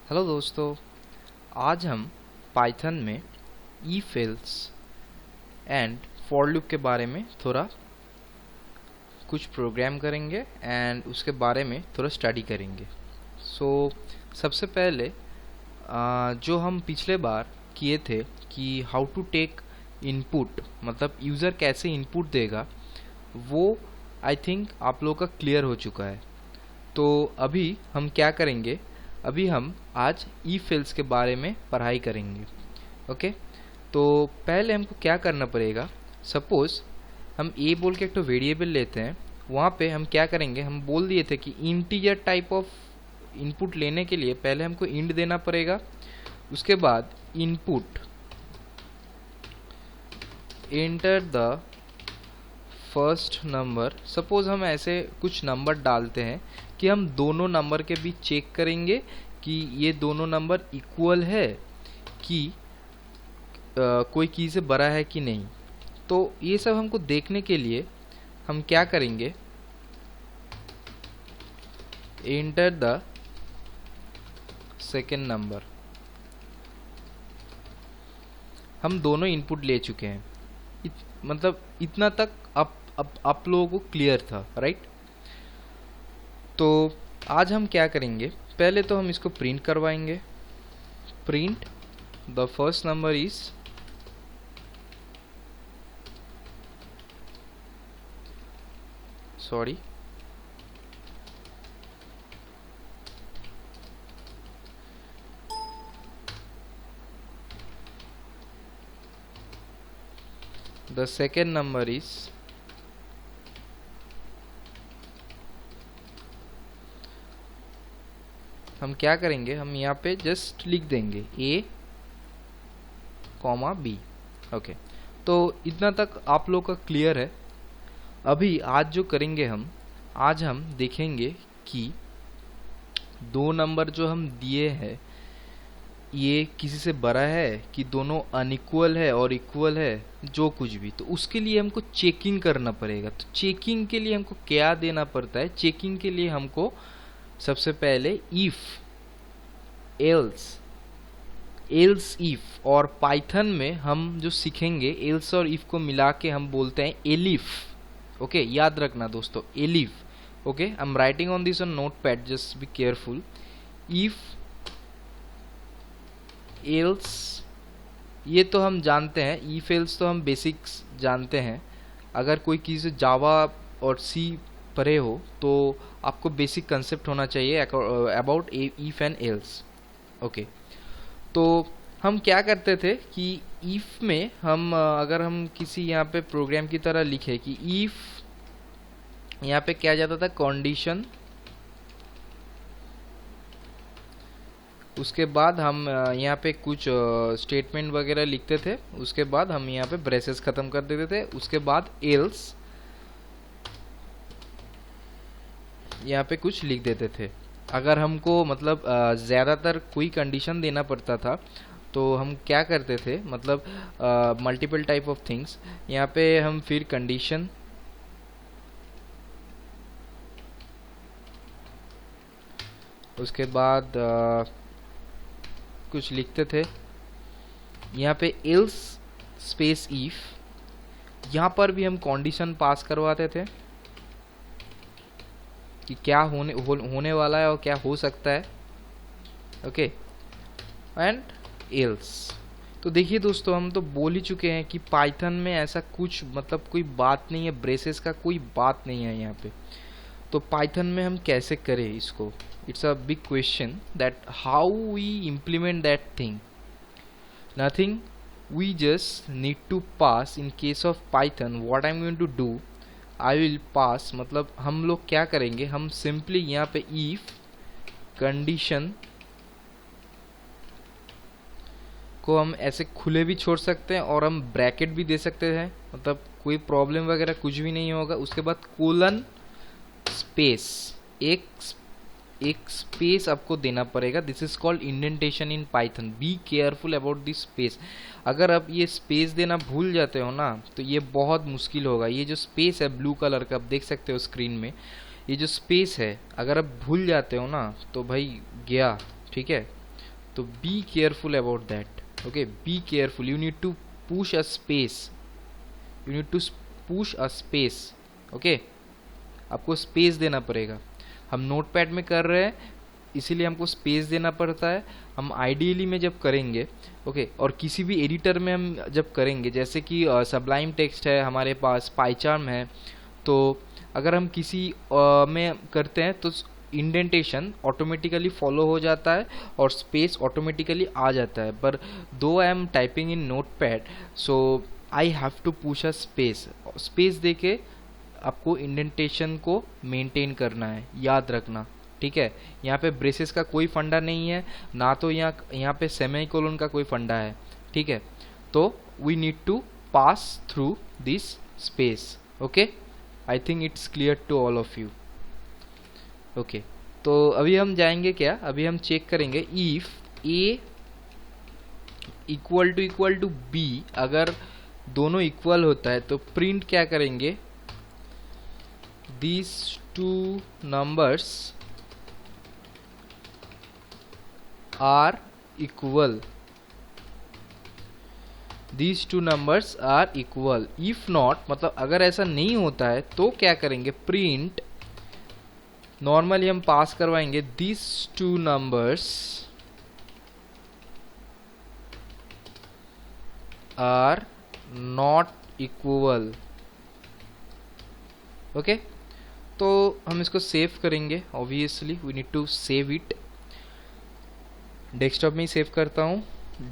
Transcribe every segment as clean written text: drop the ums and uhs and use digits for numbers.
Hello दोस्तों, आज हम पाइथन में if else and for loop के बारे में थोड़ा कुछ प्रोग्राम करेंगे एंड उसके बारे में थोड़ा स्टडी करेंगे। सबसे पहले जो हम पिछले बार किए थे कि हाउ टू टेक इनपुट, मतलब यूज़र कैसे इनपुट देगा, वो आई थिंक आप लोगों का क्लियर हो चुका है। तो अभी हम क्या करेंगे, अभी हम आज इफ एल्स के बारे में पढ़ाई करेंगे। ओके, तो पहले हमको क्या करना पड़ेगा, सपोज हम ए बोल के एक तो वेरिएबल लेते हैं, वहाँ पे हम क्या करेंगे, हम बोल दिए थे कि इंटीजर टाइप ऑफ इनपुट लेने के लिए पहले हमको इंट देना पड़ेगा। उसके बाद input enter the first number. Suppose हम ऐसे कुछ नंबर डालते हैं कि हम दोनों नंबर के बीच चेक करेंगे कि ये दोनों नंबर इक्वल है कि कोई की से बड़ा है कि नहीं। तो ये सब हमको देखने के लिए हम क्या करेंगे, एंटर द सेकेंड नंबर। हम दोनों इनपुट ले चुके हैं, मतलब इतना तक आप लोगों को क्लियर था, राइट। तो आज हम क्या करेंगे, पहले तो हम इसको प्रिंट करवाएंगे। Print the first number is sorry the second number is हम क्या करेंगे, हम यहाँ पे जस्ट लिख देंगे a, b। ओके, तो इतना तक आप लोग का क्लियर है। अभी आज जो करेंगे आज हम देखेंगे कि दो नंबर जो हम दिए हैं ये किसी से बड़ा है कि दोनों अनइक्वल है और इक्वल है, जो कुछ भी। तो उसके लिए हमको चेकिंग करना पड़ेगा। तो चेकिंग के लिए हमको क्या देना पड़ता है, चेकिंग के लिए हमको सबसे पहले इफ, एल्स इफ, और पाइथन में हम जो सीखेंगे एल्स और इफ को मिला के हम बोलते हैं एलिफ। ओके, याद रखना दोस्तों, elif. Okay, I am writing on this on notepad, just be careful. If else, ये तो हम जानते हैं, इफ एल्स तो हम बेसिक्स जानते हैं। अगर कोई किसी जावा और सी पढ़े हो तो आपको बेसिक कंसेप्ट होना चाहिए about if and else. Okay, तो हम क्या करते थे कि इफ में हम अगर हम किसी यहाँ पे प्रोग्राम की तरह लिखे कि इफ यहाँ पे क्या जाता था, कंडीशन, उसके बाद हम यहाँ पे कुछ स्टेटमेंट वगैरह लिखते थे, उसके बाद हम यहाँ पे ब्रेसेस खत्म कर देते थे, उसके बाद एल्स यहाँ पे कुछ लिख देते थे। अगर हमको मतलब ज़्यादातर कोई कंडीशन देना पड़ता था तो हम क्या करते थे, मतलब मल्टीपल टाइप ऑफ थिंग्स, यहाँ पे हम फिर कंडीशन, उसके बाद कुछ लिखते थे, यहाँ पे एल्स स्पेस इफ, यहाँ पर भी हम कंडीशन पास करवाते थे कि क्या होने वाला है और क्या हो सकता है। Okay, and else. तो देखिए दोस्तों, हम तो बोल ही चुके हैं कि पाइथन में ऐसा कुछ मतलब कोई बात नहीं है, ब्रेसेस का कोई बात नहीं है यहाँ पे। तो पाइथन में हम कैसे करें इसको, it's a big question that how we implement that thing. Nothing, we just need to pass, in case of Python what I am going to do, I will pass, मतलब हम लोग क्या करेंगे, हम सिंपली यहाँ पे इफ कंडीशन को हम ऐसे खुले भी छोड़ सकते हैं और हम ब्रैकेट भी दे सकते हैं, मतलब कोई प्रॉब्लम वगैरह कुछ भी नहीं होगा। उसके बाद कोलन स्पेस, एक स्पेस आपको देना पड़ेगा। This is called indentation in Python, B careful about this space. अगर आप ये स्पेस देना भूल जाते हो ना तो ये बहुत मुश्किल होगा। ये जो स्पेस है ब्लू कलर का, आप देख सकते हो स्क्रीन में, ये जो स्पेस है अगर आप भूल जाते हो ना तो भाई गया, ठीक है। तो be careful about that. Okay, be careful, you need to push a space, you need to push a space. Okay, आपको स्पेस देना पड़ेगा। हम नोटपैड में कर रहे हैं इसीलिए हमको स्पेस देना पड़ता है। हम आइडियली में जब करेंगे, ओके, और किसी भी एडिटर में हम जब करेंगे, जैसे कि सबलाइम टेक्स्ट है हमारे पास, पाइचार्म है, तो अगर हम किसी में करते हैं तो इंडेंटेशन ऑटोमेटिकली फॉलो हो जाता है और स्पेस ऑटोमेटिकली आ जाता है। पर though I am typing in notepad, so I have to push a space. Space देके आपको इंडेंटेशन को मेंटेन करना है, याद रखना, ठीक है। यहाँ पे ब्रेसेस का कोई फंडा नहीं है, ना तो यहाँ पे सेमीकोलन का कोई फंडा है, ठीक है। तो we need to pass through this space. Okay, I think it's clear to all of you. Okay, तो अभी हम जाएंगे क्या, अभी हम चेक करेंगे if a equal to b, अगर दोनों इक्वल होता है तो प्रिंट क्या करेंगे, these two numbers are equal, these two numbers are equal। if not, मतलब अगर ऐसा नहीं होता है तो क्या करेंगे, प्रिंट, नॉर्मली हम पास करवाएंगे these two numbers are not equal। Okay, तो हम इसको सेव करेंगे, obviously we need to save it. Desktop में ही सेव करता हूँ,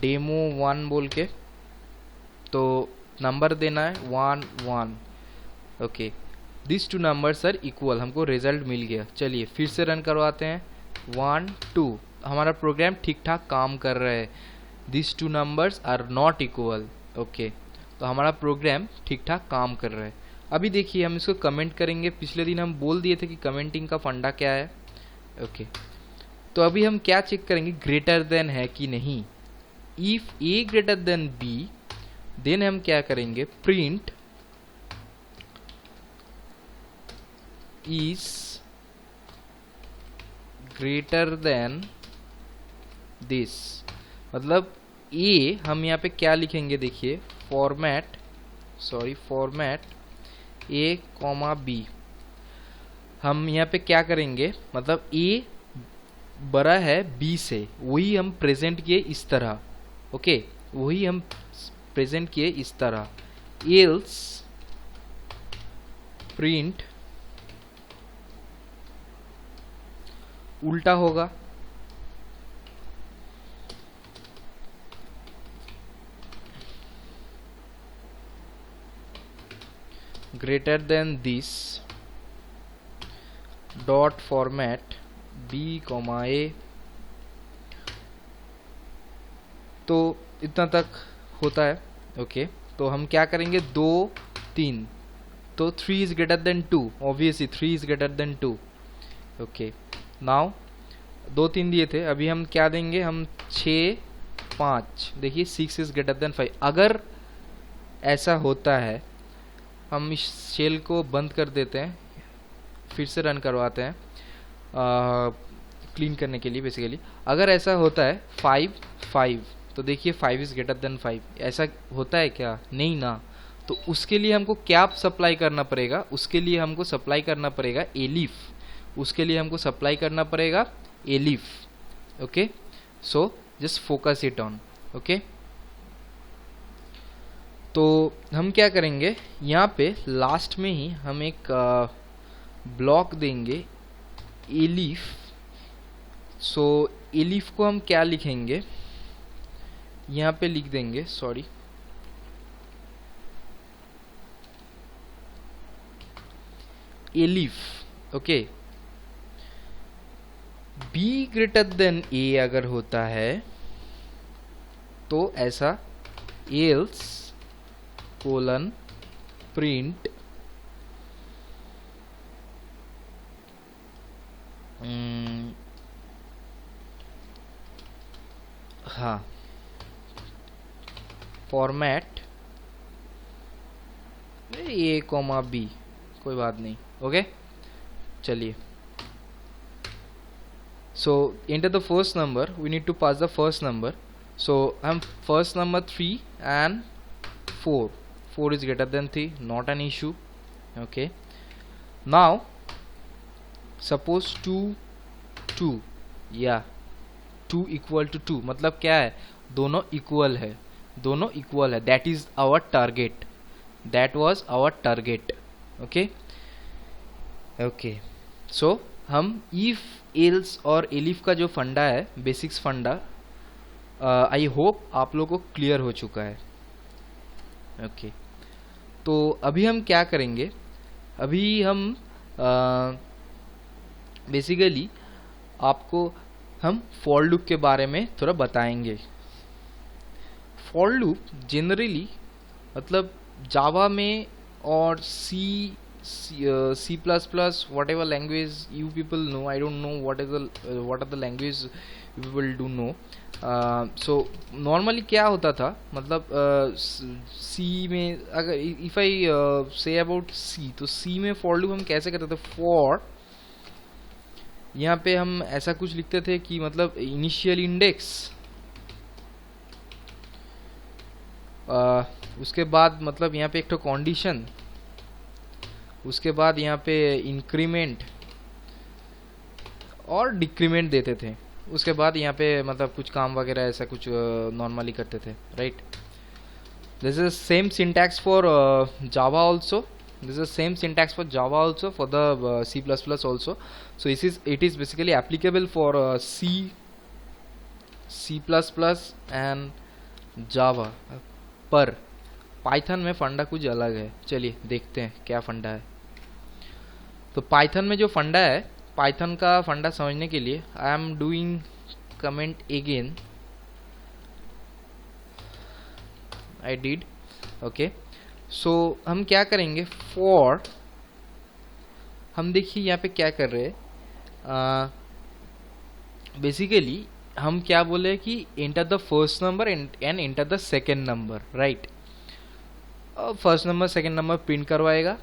demo1 बोल के, तो नंबर देना है 1 1। Okay, this two numbers are equal, हमको रिजल्ट मिल गया। चलिए फिर से रन करवाते हैं, 1 2, हमारा प्रोग्राम ठीक ठाक काम कर रहा है। This two numbers are not equal. Okay, तो हमारा प्रोग्राम ठीक ठाक काम कर रहा है। अभी देखिए हम इसको कमेंट करेंगे, पिछले दिन हम बोल दिए थे कि कमेंटिंग का फंडा क्या है। ओके, तो अभी हम क्या चेक करेंगे, ग्रेटर देन है कि नहीं। If a greater than b, then हम क्या करेंगे, print is greater than this. मतलब ए हम यहाँ पे क्या लिखेंगे, देखिए फॉर्मेट ए कॉमा बी, हम यहाँ पे क्या करेंगे, मतलब ए बड़ा है बी से, वही हम प्रेजेंट किए इस तरह। ओके, वही हम प्रेजेंट किए इस तरह। एल्स प्रिंट उल्टा होगा, greater than this dot format b comma a। तो इतना तक होता है। ओके, तो हम क्या करेंगे, 2 3, तो 3 is greater than 2, obviously 3 is greater than 2। Okay, now 2 3 दिए थे, अभी हम क्या देंगे, हम 6 5, देखिए 6 is greater than 5। अगर ऐसा होता है, हम इस शेल को बंद कर देते हैं, फिर से रन करवाते हैं क्लीन करने के लिए बेसिकली। अगर ऐसा होता है 5 5, तो देखिए 5 इज ग्रेटर देन 5, ऐसा होता है क्या, नहीं ना। तो उसके लिए हमको क्या सप्लाई करना पड़ेगा, उसके लिए हमको सप्लाई करना पड़ेगा एलिफ, उसके लिए हमको सप्लाई करना पड़ेगा elif. Okay, so just focus it on. Okay, तो हम क्या करेंगे, यहाँ पे लास्ट में ही हम एक ब्लॉक देंगे एलिफ। सो एलिफ को हम क्या लिखेंगे, यहाँ पे लिख देंगे, sorry elif. Okay, B greater than A अगर होता है तो ऐसा एल्स कोलन प्रिंट हाँ फॉर्मेट ए कॉमा बी, कोई बात नहीं। ओके, चलिए so enter the first number, we need to pass the first number. So हम first number 3 and 4 is greater than 3, not an issue. Okay, now suppose 2 या 2 equal to 2, मतलब क्या है, दोनों equal है, दोनों equal है, that is our target, that was our target. Okay, okay, so हम if else और elif का जो फंडा है, बेसिक्स फंडा, आई होप आप लोगों को क्लियर हो चुका है. ओके, तो अभी हम क्या करेंगे, अभी हम बेसिकली आपको हम फॉर लूप के बारे में थोड़ा बताएंगे. फॉर लूप जनरली मतलब जावा में और C++, whatever language you people know, I don't know what are the language you people do know. So normally क्या होता था, मतलब C में अगर if I say about C, तो C में for loop हम कैसे करते थे, for यहाँ पे हम ऐसा कुछ लिखते थे कि मतलब इनिशियल इंडेक्स, उसके बाद मतलब यहाँ पे एक तो कंडीशन, उसके बाद यहाँ पे इंक्रीमेंट और डिक्रीमेंट देते थे, उसके बाद यहाँ पे मतलब कुछ काम वगैरह ऐसा कुछ नॉर्मली करते थे, right. This is same syntax for Java also, this is same syntax for Java also, for the C++ also. So it is basically applicable for C++ and Java. पर पाइथन में फंडा कुछ अलग है. चलिए देखते हैं क्या फंडा है. तो पाइथन में जो फंडा है, पाइथन का फंडा समझने के लिए I am doing comment again, I did. Okay, so हम क्या करेंगे, फॉर हम देखिए यहाँ पे क्या कर रहे हैं, बेसिकली हम क्या बोले कि enter the first number and enter the second number, right. First number second number print करवाएगा.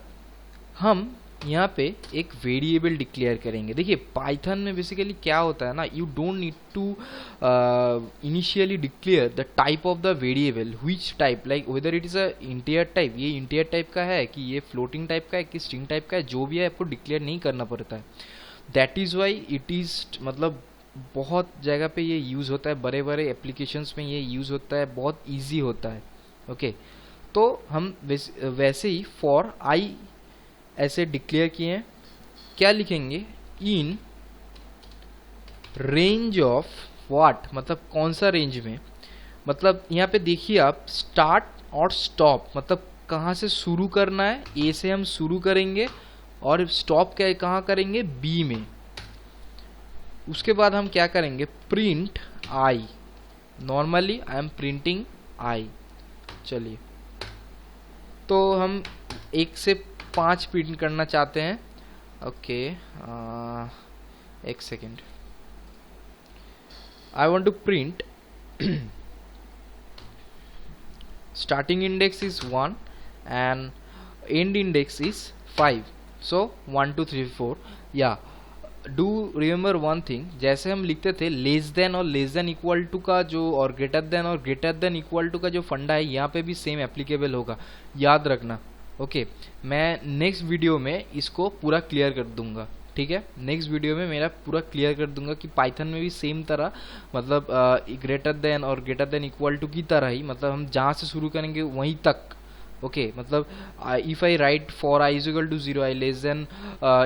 हम यहाँ पे एक वेरिएबल डिक्लेयर करेंगे. देखिए पाइथन में बेसिकली क्या होता है ना, you don't need to initially declare the type of the variable, which type, like whether it is a integer type, ये इंटीजर टाइप का है कि ये फ्लोटिंग टाइप का है कि स्ट्रिंग टाइप का है, जो भी है आपको डिक्लेयर नहीं करना पड़ता है. That is why it is, मतलब बहुत जगह पे ये यूज़ होता है, बड़े बड़े एप्लीकेशंस में ये यूज़ होता है, बहुत ईजी होता है. ओके, तो हम वैसे ही फॉर आई ऐसे डिक्लेयर किए हैं. क्या लिखेंगे, इन रेंज ऑफ व्हाट, मतलब कौन सा रेंज में, मतलब यहाँ पे देखिए आप स्टार्ट और स्टॉप, मतलब कहाँ से शुरू करना है, ए से हम शुरू करेंगे और स्टॉप क्या कहाँ करेंगे, बी में. उसके बाद हम क्या करेंगे, print I. Normally I am printing I. चलिए, तो हम 1 से 5 प्रिंट करना चाहते हैं. ओके, एक second, I want to print starting index is 1 and end index is 5, so 1 2 3 4. या डू रिमेंबर वन थिंग, जैसे हम लिखते थे लेस देन और लेस देन इक्वल टू का जो, और ग्रेटर देन और ग्रेटर देन इक्वल टू का जो फंडा है, यहाँ पे भी सेम एप्लीकेबल होगा, याद रखना. ओके, मैं नेक्स्ट वीडियो में इसको पूरा क्लियर कर दूंगा, ठीक है. नेक्स्ट वीडियो में मेरा पूरा क्लियर कर दूंगा कि पाइथन में भी सेम तरह, मतलब ग्रेटर देन और ग्रेटर देन इक्वल टू की तरह ही, मतलब हम जहाँ से शुरू करेंगे वहीं तक. ओके, मतलब if I write for I is equal to 0, I less than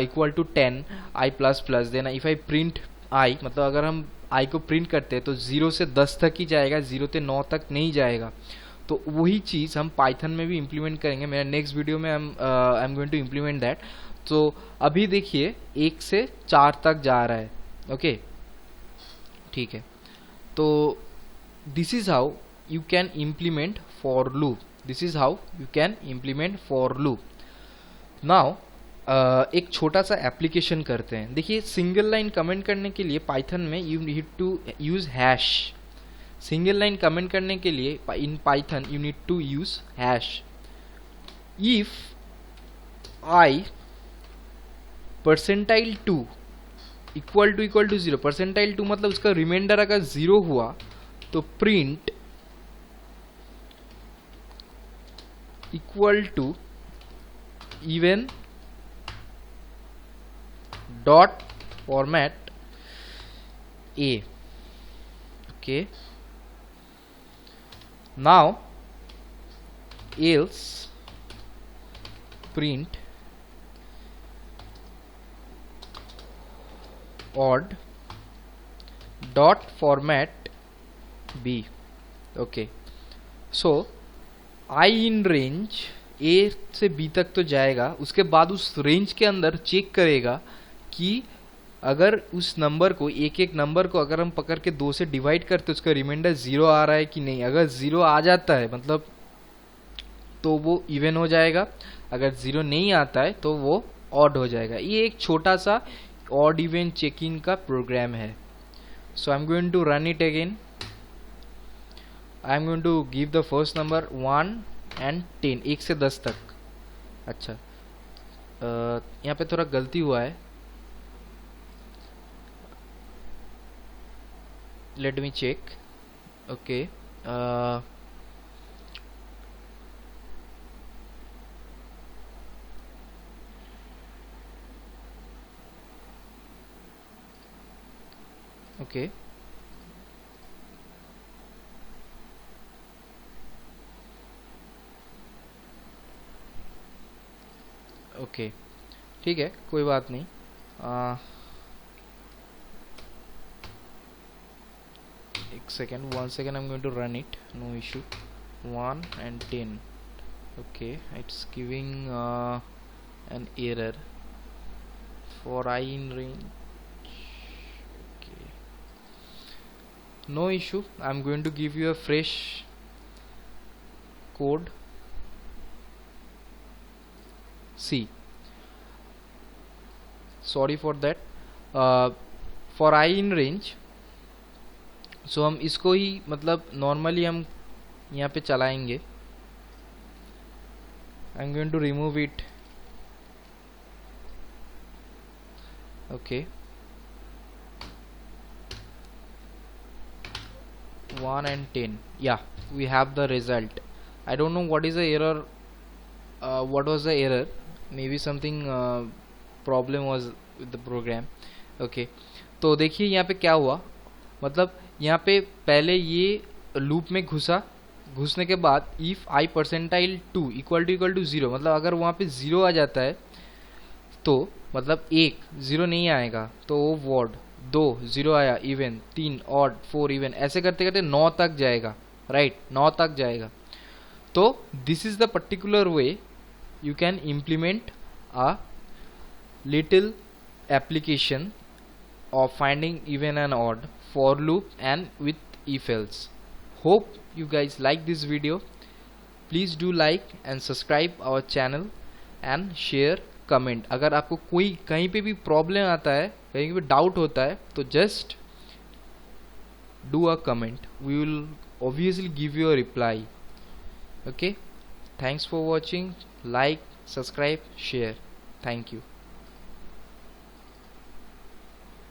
equal to 10, I plus plus, then if I print I, मतलब अगर हम आई को प्रिंट करते हैं तो 0 से 10 तक ही जाएगा, 0 से 9 तक नहीं जाएगा. तो वही चीज़ हम पाइथन में भी इम्प्लीमेंट करेंगे. मेरा नेक्स्ट वीडियो में I am going to implement that. तो अभी देखिए 1 से 4 तक जा रहा है. ओके, ठीक है. तो this is how you can implement for loop. This is how you can implement for loop. Now एक छोटा सा एप्लीकेशन करते हैं. देखिए सिंगल लाइन कमेंट करने के लिए पाइथन में you need to use hash. Single line comment करने के लिए in Python you need to use hash. If I %2 equal to zero, percentile 2 मतलब उसका रिमाइंडर अगर जीरो हुआ तो print equal to even dot format a. Okay, now else print odd dot format b. Okay, so I in range a से b तक तो जाएगा, उसके बाद उस रेंज के अंदर चेक करेगा कि अगर उस नंबर को, एक एक नंबर को अगर हम पकड़ के 2 से डिवाइड करते उसका रिमाइंडर 0 आ रहा है कि नहीं. अगर 0 आ जाता है मतलब तो वो इवन हो जाएगा, अगर 0 नहीं आता है तो वो ऑड हो जाएगा. ये एक छोटा सा ऑड इवन चेकिंग का प्रोग्राम है. So I am going to run it again. I am going to give the first number 1 and 10, 1 से 10 तक. अच्छा, यहाँ पे थोड़ा गलती हुआ है. Let me check. Okay, okay, okay, ठीक है, कोई बात नहीं. Second, 1 second, I'm going to run it, no issue. 1 and 10. Okay, it's giving an error for I in range. Okay, no issue. I'm going to give you a fresh code. See, sorry for that. For I in range, सो हम इसको ही मतलब normally हम यहाँ पे चलाएंगे. I am going to remove it. Okay, 1 and 10. Yeah, we have the result. I don't know what is the error. What was the error? Maybe something problem was with the program. Okay, तो देखिए यहाँ पे क्या हुआ. मतलब यहाँ पे पहले ये लूप में घुसने के बाद if I percentile 2 equal to 0, मतलब अगर वहाँ पे 0 आ जाता है तो मतलब 1 0 नहीं आएगा तो वो वॉड, 2 0 आया इवन, 3 ऑड, 4 इवन, ऐसे करते करते 9 तक जाएगा. राइट, 9 तक जाएगा. तो this is the particular way you can implement a little application of finding even and odd for loop and with if else. Hope you guys like this video. Please do like and subscribe our channel and share comment. अगर आपको कोई कहीं पे भी problem आता है, कहीं पे डाउट होता है तो just do a comment. We will obviously give you a reply. Okay, thanks for watching. Like, subscribe, share. Thank you.